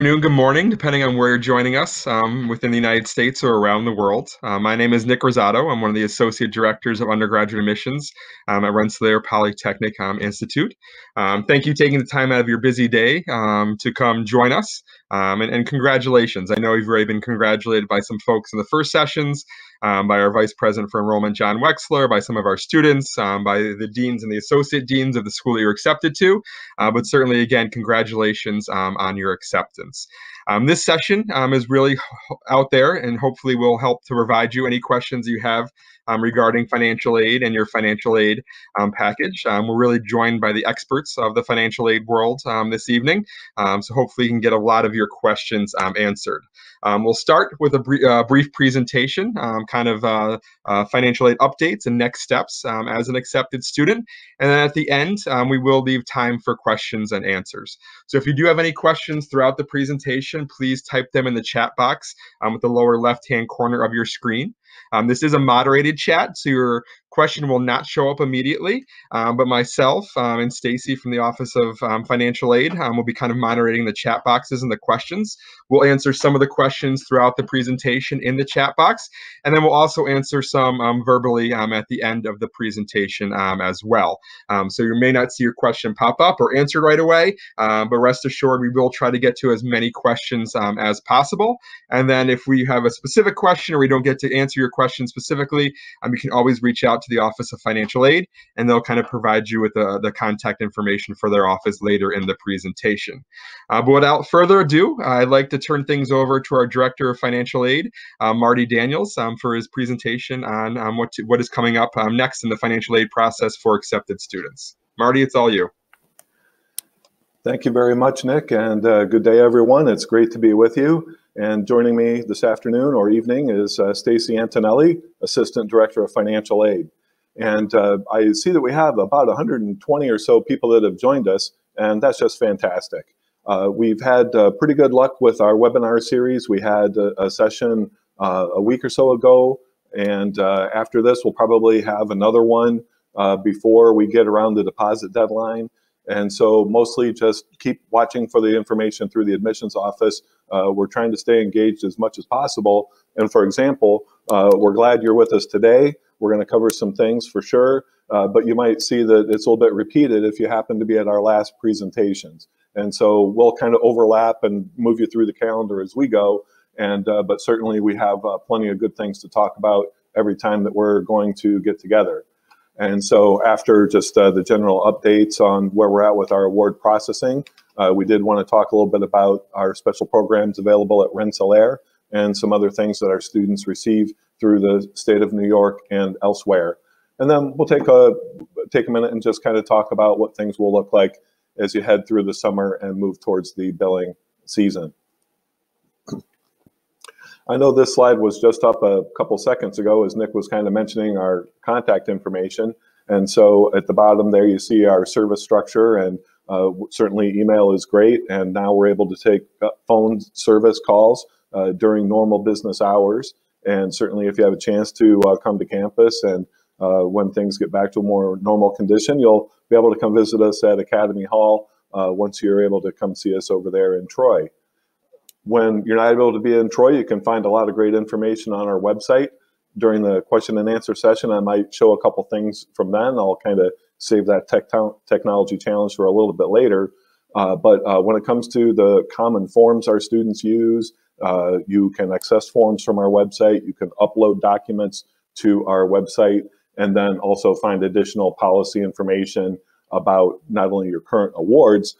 Good morning, depending on where you're joining us within the United States or around the world. My name is Nick Rosato. I'm one of the Associate Directors of Undergraduate Admissions at Rensselaer Polytechnic Institute. Thank you for taking the time out of your busy day to come join us, and congratulations. I know you've already been congratulated by some folks in the first sessions, by our Vice President for Enrollment, John Wexler, by some of our students, by the deans and the associate deans of the school that you're accepted to, but certainly, again, congratulations on your acceptance. This session is really out there and hopefully will help to provide you any questions you have regarding financial aid and your financial aid package. We're really joined by the experts of the financial aid world this evening, so hopefully you can get a lot of your questions answered. We'll start with a brief presentation, financial aid updates and next steps as an accepted student. And then at the end, we will leave time for questions and answers. So if you do have any questions throughout the presentation, please type them in the chat box at the lower left-hand corner of your screen. This is a moderated chat, so your question will not show up immediately, but myself and Stacy from the Office of Financial Aid will be kind of moderating the chat boxes and the questions. We'll answer some of the questions throughout the presentation in the chat box, and then we'll also answer some verbally at the end of the presentation as well. So you may not see your question pop up or answered right away, but rest assured we will try to get to as many questions as possible. And then if we have a specific question or we don't get to answer your question specifically, you can always reach out to the Office of Financial Aid, and they'll kind of provide you with the contact information for their office later in the presentation. But without further ado, I'd like to turn things over to our Director of Financial Aid, Marty Daniels, for his presentation on what is coming up next in the financial aid process for accepted students. Marty, it's all you. Thank you very much, Nick, and good day, everyone. It's great to be with you. And joining me this afternoon or evening is Stacy Antonelli, Assistant Director of Financial Aid. And I see that we have about 120 or so people that have joined us, and that's just fantastic. We've had pretty good luck with our webinar series. We had a session a week or so ago, and after this, we'll probably have another one before we get around the deposit deadline. And so mostly just keep watching for the information through the admissions office. We're trying to stay engaged as much as possible. And for example, we're glad you're with us today. We're going to cover some things for sure, but you might see that it's a little bit repeated if you happen to be at our last presentations. And so we'll kind of overlap and move you through the calendar as we go. And but certainly we have plenty of good things to talk about every time that we're going to get together. And so after just the general updates on where we're at with our award processing, we did want to talk a little bit about our special programs available at Rensselaer and some other things that our students receive through the state of New York and elsewhere. And then we'll take a minute and just kind of talk about what things will look like as you head through the summer and move towards the billing season. I know this slide was just up a couple seconds ago as Nick was kind of mentioning our contact information. And so at the bottom there, you see our service structure, and certainly email is great. And now we're able to take phone service calls during normal business hours. And certainly if you have a chance to come to campus and when things get back to a more normal condition, you'll be able to come visit us at Academy Hall once you're able to come see us over there in Troy. When you're not able to be in Troy, you can find a lot of great information on our website. During the question and answer session, I might show a couple things from then. I'll kind of save that technology challenge for a little bit later. But when it comes to the common forms our students use, you can access forms from our website. You can upload documents to our website, and then also find additional policy information about not only your current awards,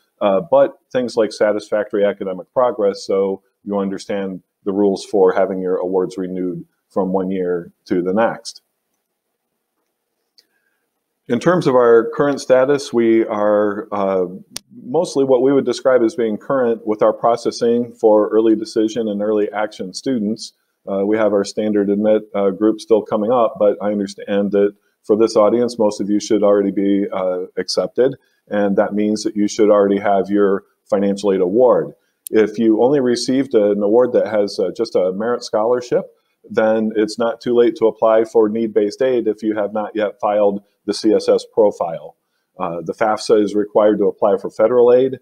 but things like satisfactory academic progress, so you understand the rules for having your awards renewed from one year to the next. In terms of our current status, we are mostly what we would describe as being current with our processing for early decision and early action students. We have our standard admit group still coming up, but I understand that for this audience, most of you should already be accepted. And that means that you should already have your financial aid award. If you only received an award that has just a merit scholarship, then it's not too late to apply for need-based aid if you have not yet filed the CSS profile. The FAFSA is required to apply for federal aid.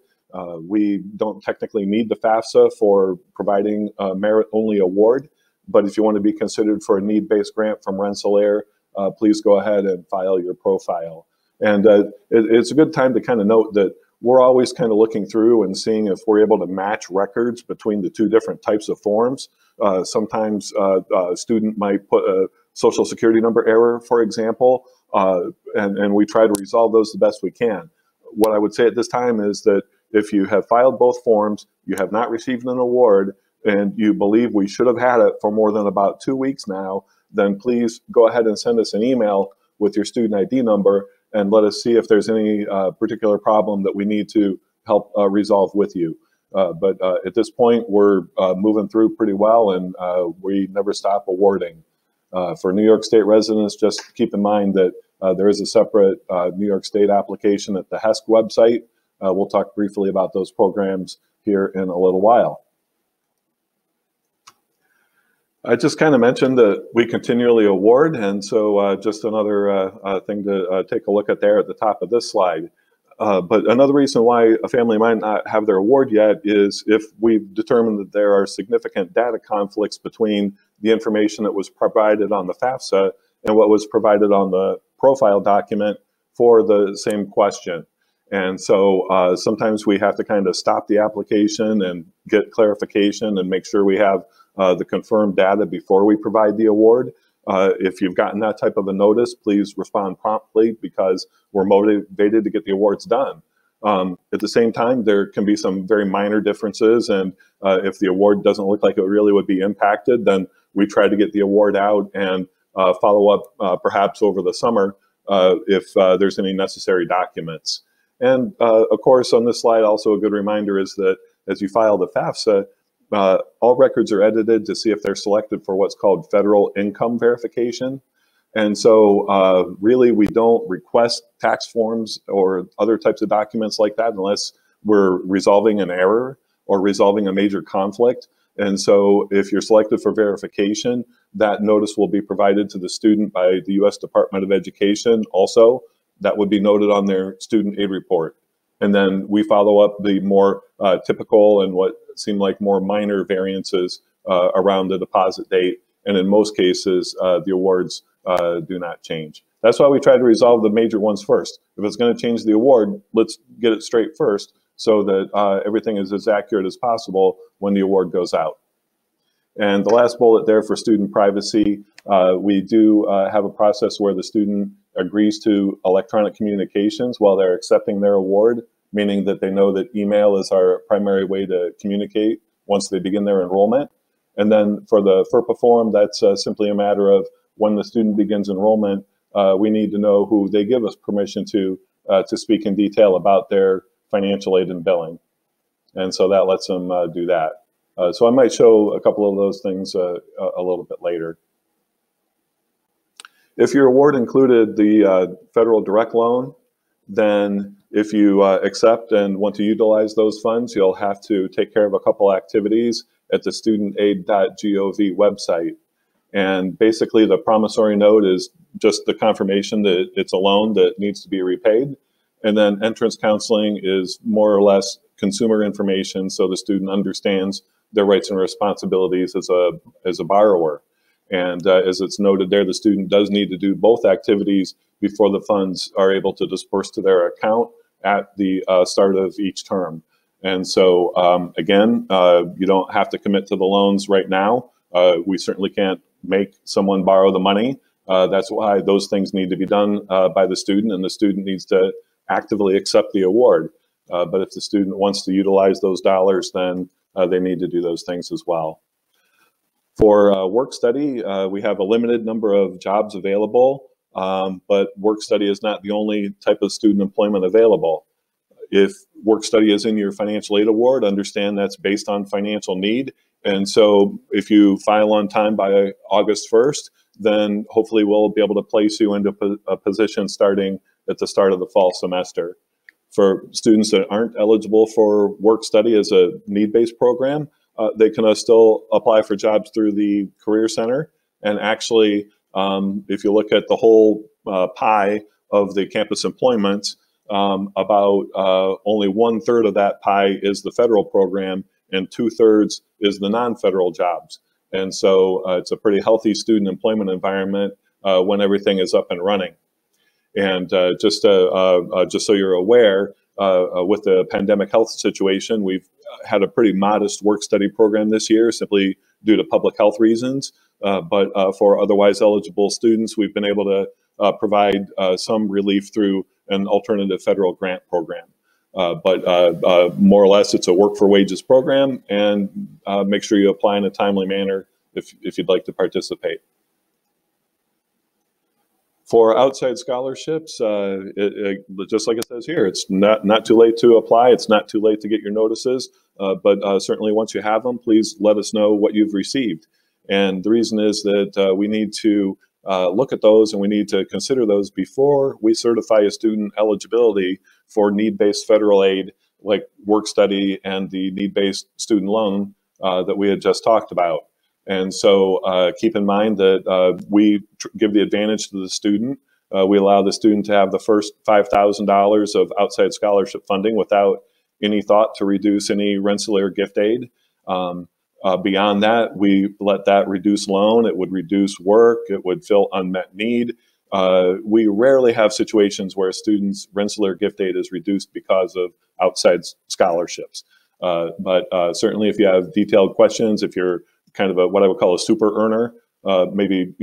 We don't technically need the FAFSA for providing a merit-only award, but if you want to be considered for a need-based grant from Rensselaer, please go ahead and file your profile. And it's a good time to kind of note that we're always kind of looking through and seeing if we're able to match records between the two different types of forms. Sometimes a student might put a social security number error, for example, and we try to resolve those the best we can. What I would say at this time is that if you have filed both forms, you have not received an award, and you believe we should have had it for more than about 2 weeks now, then please go ahead and send us an email with your student ID number and let us see if there's any particular problem that we need to help resolve with you. But at this point, we're moving through pretty well, and we never stop awarding. For New York State residents, just keep in mind that there is a separate New York State application at the HESC website. We'll talk briefly about those programs here in a little while. I just kind of mentioned that we continually award, and so just another thing to take a look at there at the top of this slide. But another reason why a family might not have their award yet is if we've determined that there are significant data conflicts between the information that was provided on the FAFSA and what was provided on the profile document for the same question. And so sometimes we have to kind of stop the application and get clarification and make sure we have the confirmed data before we provide the award. If you've gotten that type of a notice, please respond promptly because we're motivated to get the awards done. At the same time, there can be some very minor differences, and if the award doesn't look like it really would be impacted, then we try to get the award out and follow up perhaps over the summer if there's any necessary documents. And of course, on this slide, also a good reminder is that as you file the FAFSA, all records are edited to see if they're selected for what's called federal income verification. And so really we don't request tax forms or other types of documents like that unless we're resolving an error or resolving a major conflict. And so if you're selected for verification, that notice will be provided to the student by the U.S. Department of Education also. That would be noted on their student aid report. And then we follow up the more typical and what seem like more minor variances around the deposit date. And in most cases, the awards do not change. That's why we try to resolve the major ones first. If it's going to change the award, let's get it straight first so that everything is as accurate as possible when the award goes out. And the last bullet there for student privacy, we do have a process where the student agrees to electronic communications while they're accepting their award, meaning that they know that email is our primary way to communicate once they begin their enrollment. And then for the FERPA form, that's simply a matter of when the student begins enrollment, we need to know who they give us permission to speak in detail about their financial aid and billing. And so that lets them do that. So I might show a couple of those things a little bit later. If your award included the federal direct loan, then if you accept and want to utilize those funds, you'll have to take care of a couple activities at the studentaid.gov website. And basically the promissory note is just the confirmation that it's a loan that needs to be repaid. And then entrance counseling is more or less consumer information so the student understands their rights and responsibilities as a borrower. And as it's noted there, the student does need to do both activities before the funds are able to disperse to their account at the start of each term. And so again, you don't have to commit to the loans right now. We certainly can't make someone borrow the money. That's why those things need to be done by the student, and the student needs to actively accept the award. But if the student wants to utilize those dollars, then they need to do those things as well. For work study, we have a limited number of jobs available, but work study is not the only type of student employment available. If work study is in your financial aid award, understand that's based on financial need. And so if you file on time by August 1st, then hopefully we'll be able to place you into a position starting at the start of the fall semester. For students that aren't eligible for work study as a need-based program, they can still apply for jobs through the Career Center. And actually, if you look at the whole pie of the campus employments, about only 1/3 of that pie is the federal program, and 2/3 is the non-federal jobs. And so it's a pretty healthy student employment environment when everything is up and running. And just so you're aware, with the pandemic health situation, we've had a pretty modest work-study program this year, simply due to public health reasons. But for otherwise eligible students, we've been able to provide some relief through an alternative federal grant program. But more or less, it's a work for wages program, and make sure you apply in a timely manner if you'd like to participate. For outside scholarships, just like it says here, it's not too late to apply. It's not too late to get your notices, but certainly once you have them, please let us know what you've received. And the reason is that we need to look at those, and we need to consider those before we certify a student eligibility for need-based federal aid, like work study and the need-based student loan that we had just talked about. And so keep in mind that we give the advantage to the student. We allow the student to have the first $5,000 of outside scholarship funding without any thought to reduce any Rensselaer gift aid. Beyond that, we let that reduce loan. It would reduce work. It would fill unmet need. We rarely have situations where a student's Rensselaer gift aid is reduced because of outside scholarships. But certainly if you have detailed questions, if you're kind of what I would call a super earner, maybe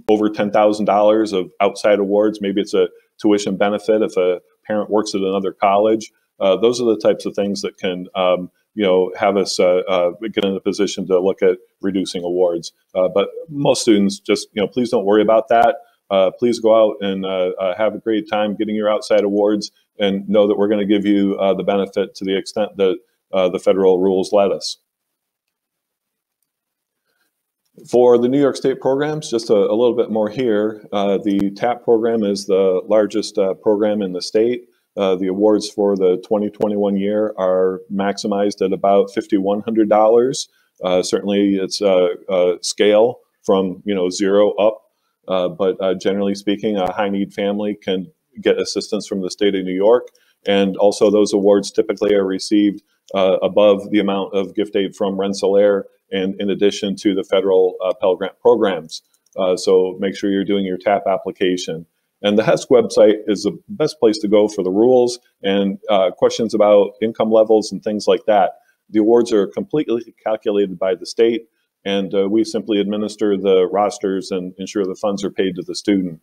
over $10,000 of outside awards, maybe it's a tuition benefit if a parent works at another college. Those are the types of things that can have us get in a position to look at reducing awards. But most students just, please don't worry about that. Please go out and have a great time getting your outside awards, and know that we're going to give you the benefit to the extent that the federal rules let us. For the New York State programs, just a little bit more here. The TAP program is the largest program in the state. The awards for the 2021 year are maximized at about $5,100. Certainly it's a scale from 0 up, but generally speaking, a high-need family can get assistance from the state of New York. And also those awards typically are received above the amount of gift aid from Rensselaer, and in addition to the federal Pell Grant programs. So make sure you're doing your TAP application. And the HESC website is the best place to go for the rules and questions about income levels and things like that. The awards are completely calculated by the state, and we simply administer the rosters and ensure the funds are paid to the student.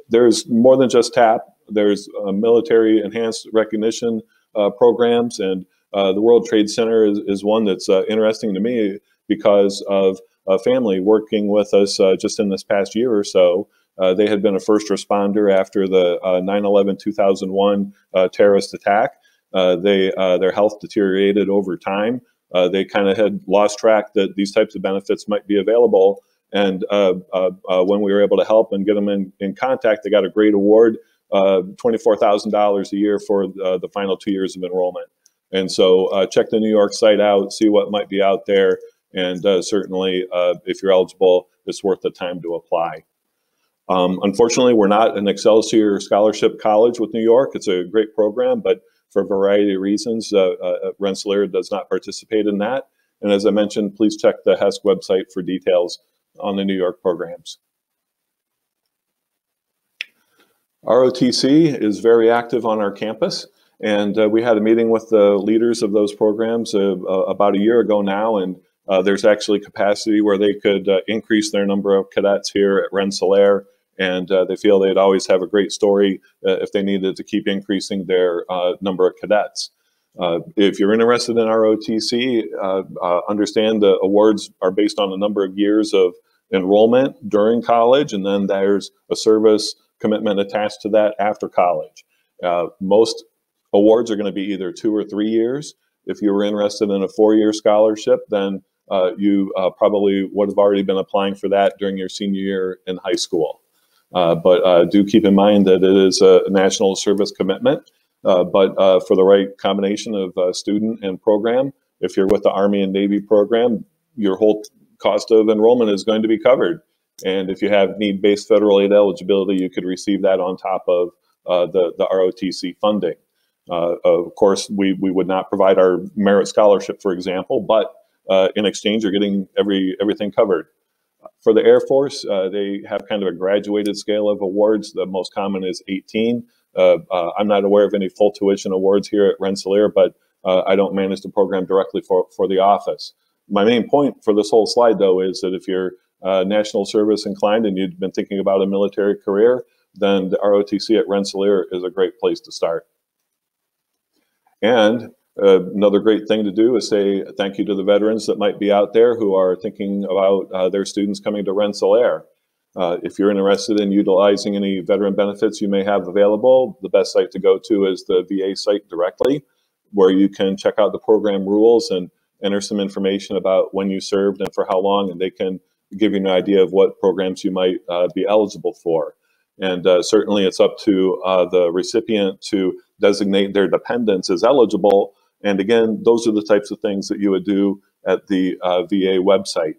There's more than just TAP. There's military enhanced recognition programs, and the World Trade Center is one that's interesting to me because of a family working with us just in this past year or so. They had been a first responder after the 9/11/2001 terrorist attack. Their health deteriorated over time. They kind of had lost track that these types of benefits might be available. And when we were able to help and get them in contact, they got a great award, $24,000 a year for the final 2 years of enrollment. And so check the New York site out, see what might be out there. And certainly, if you're eligible, it's worth the time to apply. Unfortunately, we're not an Excelsior Scholarship College with New York. It's a great program, but for a variety of reasons, Rensselaer does not participate in that. And as I mentioned, please check the HESC website for details on the New York programs. ROTC is very active on our campus, and we had a meeting with the leaders of those programs about a year ago now, and there's actually capacity where they could increase their number of cadets here at Rensselaer, and they feel they'd always have a great story if they needed to keep increasing their number of cadets. If you're interested in ROTC, understand the awards are based on the number of years of enrollment during college, and then there's a service commitment attached to that after college. Most awards are going to be either 2 or 3 years. If you were interested in a 4-year scholarship, then you probably would have already been applying for that during your senior year in high school. But do keep in mind that it is a national service commitment, but for the right combination of student and program, if you're with the Army and Navy program, your whole cost of enrollment is going to be covered. And if you have need-based federal aid eligibility, you could receive that on top of the ROTC funding. Of course, we would not provide our merit scholarship, for example, but in exchange, you're getting everything covered. For the Air Force, they have kind of a graduated scale of awards. The most common is 18. I'm not aware of any full tuition awards here at Rensselaer, but I don't manage the program directly for the office. My main point for this whole slide, though, is that if you're national service inclined and you've been thinking about a military career, then the ROTC at Rensselaer is a great place to start. And another great thing to do is say thank you to the veterans that might be out there who are thinking about their students coming to Rensselaer. If you're interested in utilizing any veteran benefits you may have available, the best site to go to is the VA site directly, where you can check out the program rules and enter some information about when you served and for how long, and they can give you an idea of what programs you might be eligible for. And certainly it's up to the recipient to designate their dependents as eligible. And again, those are the types of things that you would do at the VA website.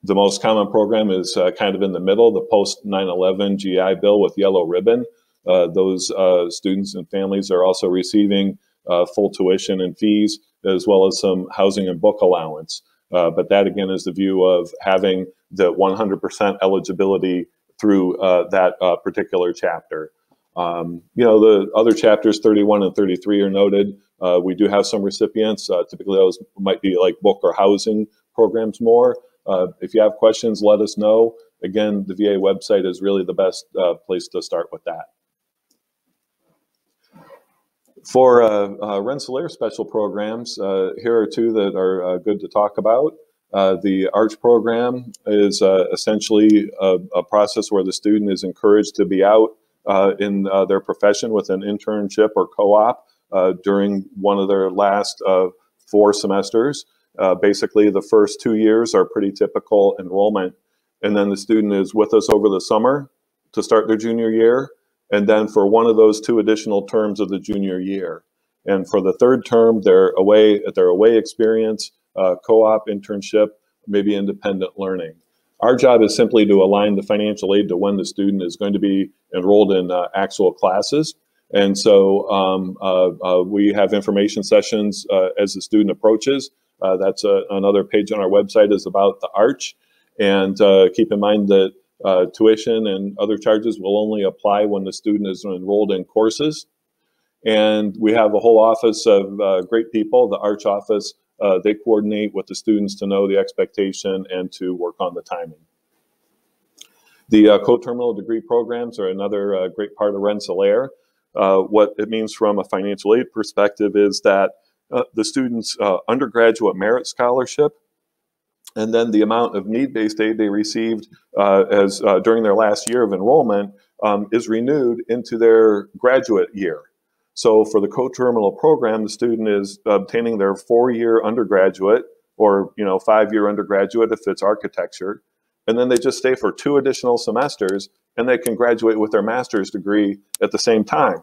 The most common program is kind of in the middle, the post 9/11 GI Bill with yellow ribbon. Those students and families are also receiving full tuition and fees, as well as some housing and book allowance. But that again is the view of having the 100% eligibility through that particular chapter. You know, the other chapters 31 and 33 are noted. We do have some recipients. Typically those might be like book or housing programs more. If you have questions, let us know. Again, the VA website is really the best place to start with that. For Rensselaer special programs, here are two that are good to talk about. The ARCH program is essentially a process where the student is encouraged to be out in their profession with an internship or co-op during one of their last 4 semesters. Basically, the first 2 years are pretty typical enrollment, and then the student is with us over the summer to start their junior year, and then for one of those 2 additional terms of the junior year. And for the 3rd term, they're away at their away experience, co-op, internship, maybe independent learning. Our job is simply to align the financial aid to when the student is going to be enrolled in actual classes. And so we have information sessions as the student approaches. That's another page on our website is about the ARCH. And keep in mind that tuition and other charges will only apply when the student is enrolled in courses. And we have a whole office of great people, the ARCH office. They coordinate with the students to know the expectation and to work on the timing. The co-terminal degree programs are another great part of Rensselaer. What it means from a financial aid perspective is that the student's undergraduate merit scholarship and then the amount of need-based aid they received during their last year of enrollment is renewed into their graduate year. So for the co-terminal program, the student is obtaining their 4-year undergraduate or 5-year undergraduate if it's architecture, and then they just stay for 2 additional semesters and they can graduate with their master's degree at the same time.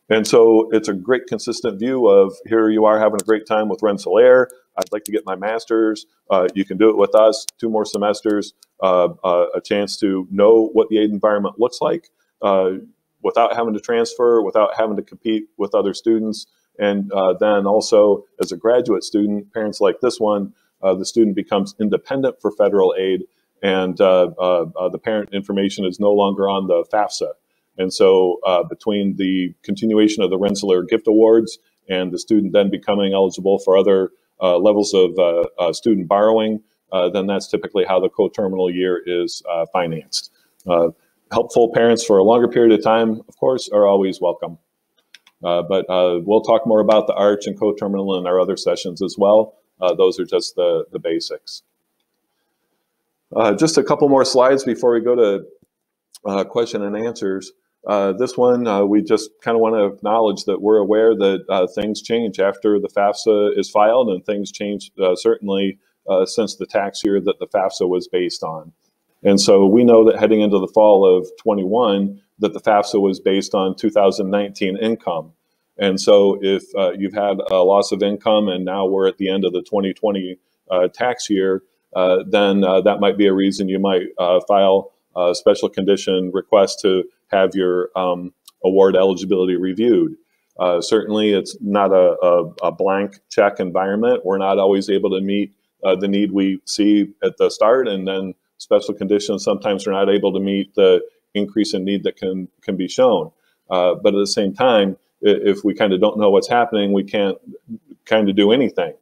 And so it's a great consistent view of here you are having a great time with Rensselaer. I'd like to get my master's. You can do it with us, 2 more semesters, a chance to know what the aid environment looks like without having to transfer, without having to compete with other students. And then also as a graduate student, parents like this one, the student becomes independent for federal aid, and the parent information is no longer on the FAFSA. And so between the continuation of the Rensselaer Gift Awards and the student then becoming eligible for other levels of student borrowing, then that's typically how the co-terminal year is financed. Helpful parents for a longer period of time, of course, are always welcome. But we'll talk more about the ARCH and co-terminal in our other sessions as well. Those are just the basics. Just a couple more slides before we go to question and answers. This one, we just kind of want to acknowledge that we're aware that things change after the FAFSA is filed, and things change certainly since the tax year that the FAFSA was based on. And so we know that heading into the fall of 21, that the FAFSA was based on 2019 income. And so if you've had a loss of income and now we're at the end of the 2020 tax year, then that might be a reason you might file a special condition request to have your award eligibility reviewed. Certainly, it's not a blank check environment. We're not always able to meet the need we see at the start, and then special conditions sometimes are not able to meet the increase in need that can be shown. But at the same time, if we kind of don't know what's happening, we can't kind of do anything.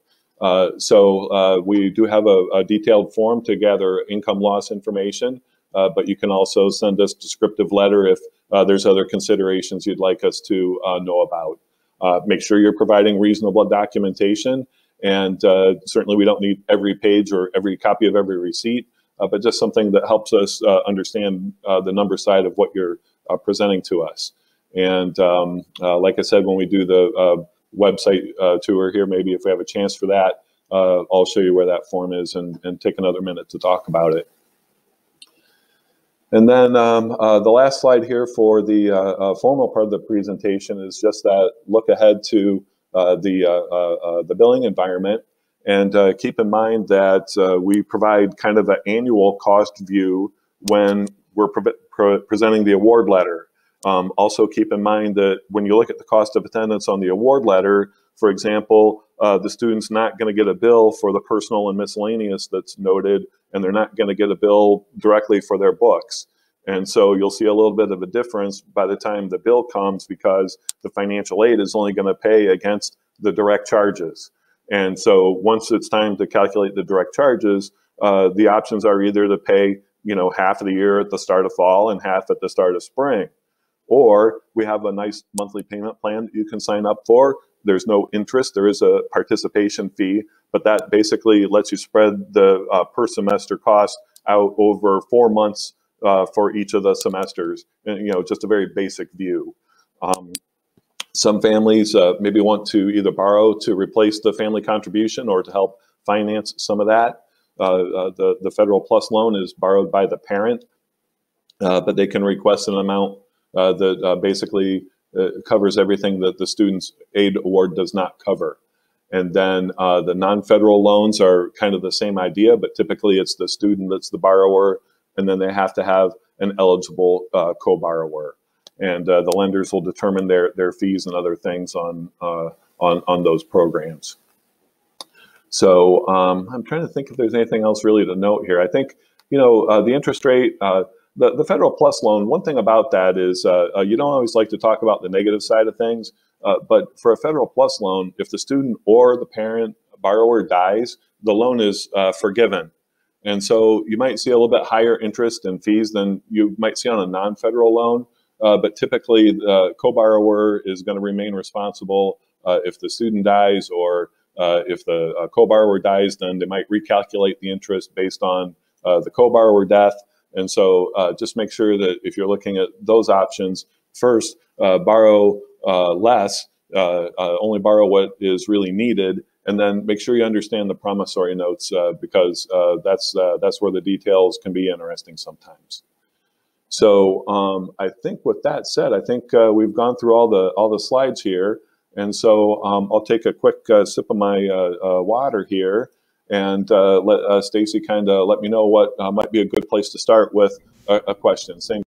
So we do have a detailed form to gather income loss information, but you can also send us a descriptive letter if there's other considerations you'd like us to know about. Make sure you're providing reasonable documentation, and certainly we don't need every page or every copy of every receipt, but just something that helps us understand the number side of what you're presenting to us. And like I said, when we do the website tour here, maybe if we have a chance for that, I'll show you where that form is and take another minute to talk about it. And then the last slide here for the formal part of the presentation is just that look ahead to the billing environment. And keep in mind that we provide kind of an annual cost view when we're presenting the award letter. Also keep in mind that when you look at the cost of attendance on the award letter, for example, the student's not going to get a bill for the personal and miscellaneous that's noted, and they're not going to get a bill directly for their books. And so you'll see a little bit of a difference by the time the bill comes, because the financial aid is only going to pay against the direct charges. And so once it's time to calculate the direct charges, the options are either to pay, half of the year at the start of fall and half at the start of spring. Or we have a nice monthly payment plan that you can sign up for. There's no interest. There is a participation fee, but that basically lets you spread the per semester cost out over 4 months for each of the semesters. And, just a very basic view. Some families maybe want to either borrow to replace the family contribution or to help finance some of that. The Federal Plus loan is borrowed by the parent, but they can request an amount that basically covers everything that the student's aid award does not cover. And then the non-federal loans are kind of the same idea, but typically it's the student that's the borrower, and then they have to have an eligible co-borrower. And the lenders will determine their fees and other things on those programs. So I'm trying to think if there's anything else really to note here. I think, the interest rate, the Federal Plus loan, one thing about that is you don't always like to talk about the negative side of things, but for a Federal Plus loan, if the student or the parent borrower dies, the loan is forgiven. And so you might see a little bit higher interest and fees than you might see on a non-federal loan, but typically the co-borrower is going to remain responsible if the student dies, or if the co-borrower dies, then they might recalculate the interest based on the co-borrower death. And so just make sure that if you're looking at those options, first, borrow less, only borrow what is really needed, and then make sure you understand the promissory notes because that's where the details can be interesting sometimes. So I think with that said, I think we've gone through all the slides here, and so I'll take a quick sip of my water here, and let Stacy kind of let me know what might be a good place to start with a question. Same